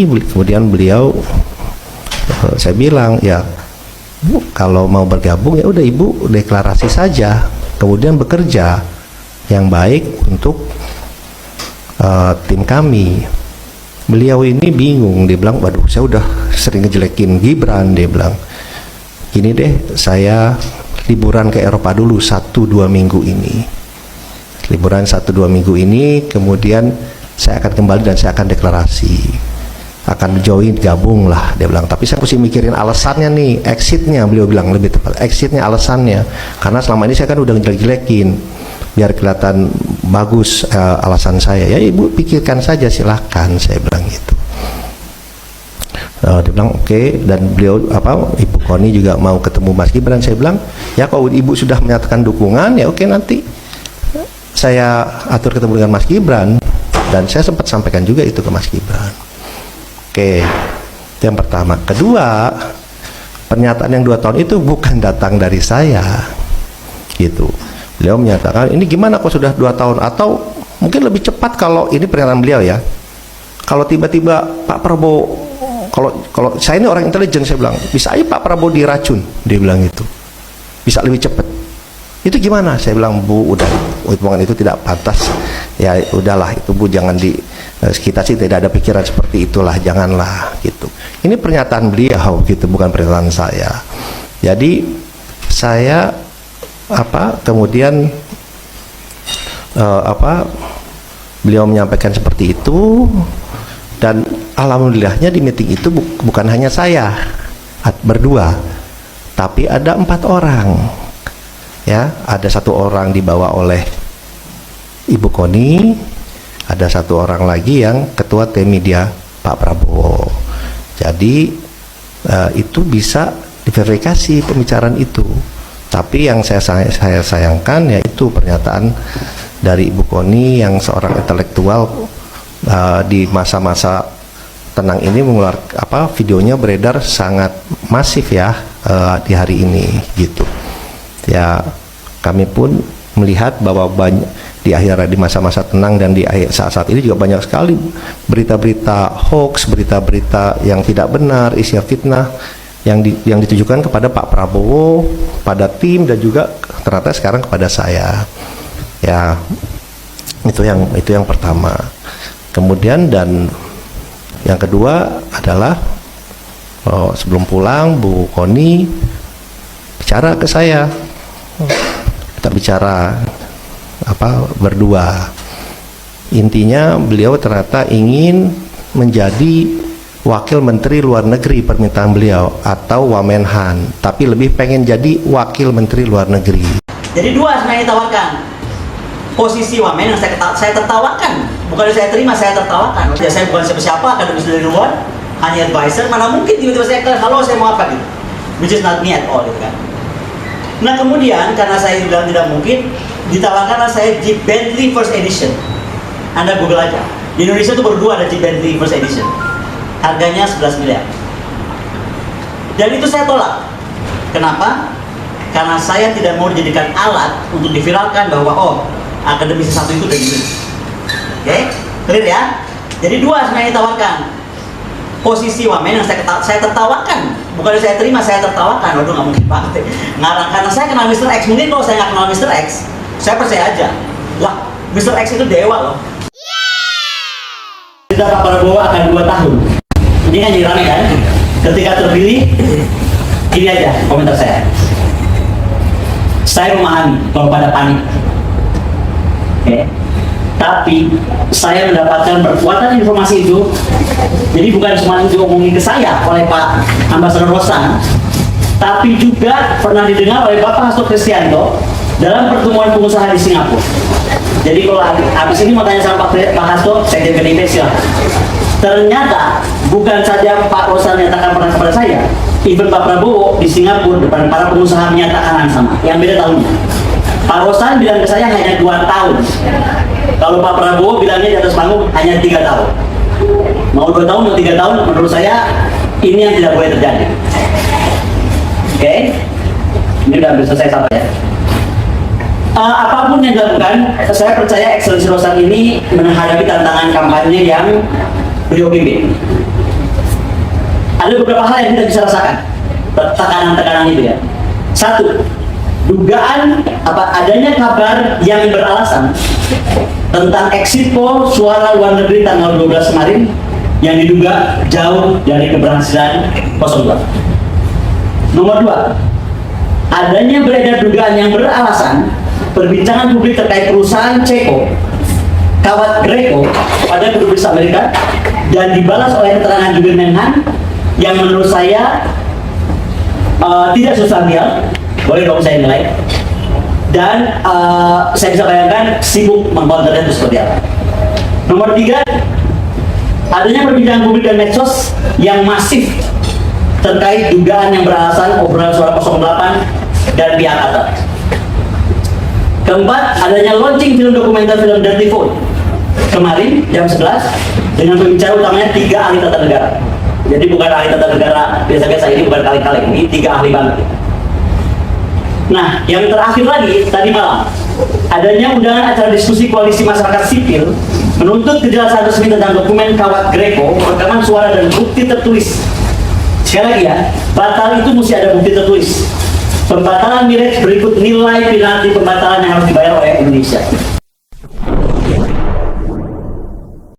Kemudian beliau, saya bilang ya Bu, kalau mau bergabung ya udah Ibu deklarasi saja, kemudian bekerja yang baik untuk tim kami. Beliau ini bingung, dia bilang, waduh saya udah sering ngejelekin Gibran, dia bilang, gini deh, saya liburan ke Eropa dulu 1-2 minggu ini, liburan 1-2 minggu ini, kemudian saya akan kembali dan saya akan deklarasi, akan join, gabung lah, dia bilang. Tapi saya mesti mikirin alasannya nih, exitnya, beliau bilang lebih tepat, exitnya, alasannya, karena selama ini saya kan udah ngejelek-jelekin, biar kelihatan bagus alasan saya. Ya Ibu pikirkan saja, silahkan, saya bilang gitu. Dia bilang oke. Dan beliau Ibu Koni juga mau ketemu Mas Gibran. Saya bilang ya kalau Ibu sudah menyatakan dukungan ya oke, nanti saya atur ketemu dengan Mas Gibran. Dan saya sempat sampaikan juga itu ke Mas Gibran. Oke, itu yang pertama. Kedua, pernyataan yang 2 tahun itu bukan datang dari saya, gitu. Beliau menyatakan ini gimana kok sudah 2 tahun, atau mungkin lebih cepat kalau ini pernyataan beliau ya. Kalau tiba-tiba Pak Prabowo, kalau saya ini orang intelijen, saya bilang bisa aja Pak Prabowo diracun, dia bilang gitu, bisa lebih cepat. Itu gimana? Saya bilang Bu, udah hitungan itu tidak pantas. Ya udahlah itu Bu, jangan kita sih tidak ada pikiran seperti itulah, janganlah gitu. Ini pernyataan beliau gitu, bukan pernyataan saya. Jadi saya kemudian beliau menyampaikan seperti itu, dan alhamdulillahnya di meeting itu bukan hanya saya berdua, tapi ada 4 orang. Ya, ada 1 orang dibawa oleh Ibu Koni, ada 1 orang lagi yang ketua tim media Pak Prabowo. Jadi itu bisa diverifikasi pembicaraan itu. Tapi yang saya sayangkan yaitu pernyataan dari Ibu Koni yang seorang intelektual di masa-masa tenang ini mengeluarkan videonya beredar sangat masif ya di hari ini gitu. Ya kami pun melihat bahwa di masa-masa tenang dan di saat-saat ini juga banyak sekali berita-berita hoax, berita-berita yang tidak benar, isinya fitnah yang ditujukan kepada Pak Prabowo, pada tim, dan juga ternyata sekarang kepada saya. Ya itu yang pertama. Kemudian dan yang kedua adalah sebelum pulang Bu Koni bicara ke saya, kita bicara berdua. Intinya beliau ternyata ingin menjadi Wakil Menteri Luar Negeri, permintaan beliau, atau Wamenhan, tapi lebih pengen jadi Wakil Menteri Luar Negeri. Jadi 2 sebenarnya ditawarkan. Posisi Wamen yang saya tertawakan, bukan saya terima, saya tertawakan. Ya saya bukan siapa-siapa, akademis dari luar, hanya advisor. Mana mungkin tiba-tiba saya ke, halo saya mau apa gitu, which is not me at all gitu kan. Nah kemudian karena saya bilang tidak mungkin, ditawarkanlah saya Jeep Bentley First Edition. Anda Google aja, di Indonesia tuh baru 2 ada Jeep Bentley First Edition, harganya 11 miliar. Dan itu saya tolak. Kenapa? Karena saya tidak mau dijadikan alat untuk diviralkan bahwa akademisi satu itu udah gini. Oke, clear ya? Jadi 2 sebenarnya ditawarkan. Posisi Wamen yang saya tertawakan, bukan saya terima, saya tertawakan. Waduh, nggak mungkin banget. Ngarang, karena saya kenal Mr. X. Mungkin kalau saya nggak kenal Mr. X, saya percaya aja. Lah, Mr. X itu dewa loh. Kita Pak Prabowo akan 2 tahun. Ini kan jadi rame kan? Ketika terpilih, ini aja komentar saya. Saya memahami kalau pada panik. Oke. Tapi saya mendapatkan berkuatan informasi itu. Jadi bukan cuma diomongin ke saya oleh Pak Ambasador Rosan, tapi juga pernah didengar oleh Bapak Hasto Kristianto dalam pertemuan pengusaha di Singapura. Jadi kalau habis ini mau tanya sama Pak Hasto, saya jadi PDIP silahkan. Ternyata bukan saja Pak Rosan menyatakan pernah kepada saya, even Pak Prabowo di Singapura depan para pengusaha menyatakan sama, yang beda tahunnya. Pak Rosan bilang ke saya hanya 2 tahun. Kalau Pak Prabowo bilangnya di atas panggung hanya 3 tahun. Mau 2 tahun, mau 3 tahun, menurut saya ini yang tidak boleh terjadi. Oke? Ini udah hampir selesai sabar ya. Apapun yang dilakukan, saya percaya Excellency Rosan ini menghadapi tantangan kampanye yang beliau pimpin. ada beberapa hal yang kita bisa rasakan. Tekanan-tekanan itu ya. Satu, dugaan adanya kabar yang beralasan tentang exit poll suara luar negeri tanggal 12 kemarin yang diduga jauh dari keberhasilan 02. Nomor 2, adanya beredar dugaan yang beralasan perbincangan publik terkait perusahaan Ceko kawat Greco pada kedubes Amerika dan dibalas oleh keterangan jubir Menhan yang menurut saya tidak substansial, boleh dong saya nilai, dan saya bisa bayangkan sibuk mengkonternya itu seperti apa. Nomor 3, adanya perbincangan publik dan medsos yang masif terkait dugaan yang beralasan obrolan suara 08 dan pihak atas. Keempat, adanya launching film dokumenter film Dirty Phone kemarin jam 11 dengan pembicara utamanya 3 ahli tata negara. Jadi bukan ahli tata negara biasa-biasa, ini bukan kali-kali, ini 3 ahli banget. Nah, yang terakhir lagi tadi malam adanya undangan acara diskusi koalisi masyarakat sipil menuntut kejelasan resmi tentang dokumen kawat Greco, rekaman suara dan bukti tertulis. Sekali lagi ya, batal itu mesti ada bukti tertulis. Pembatalan Mirage berikut nilai penalti pembatalan yang harus dibayar oleh Indonesia.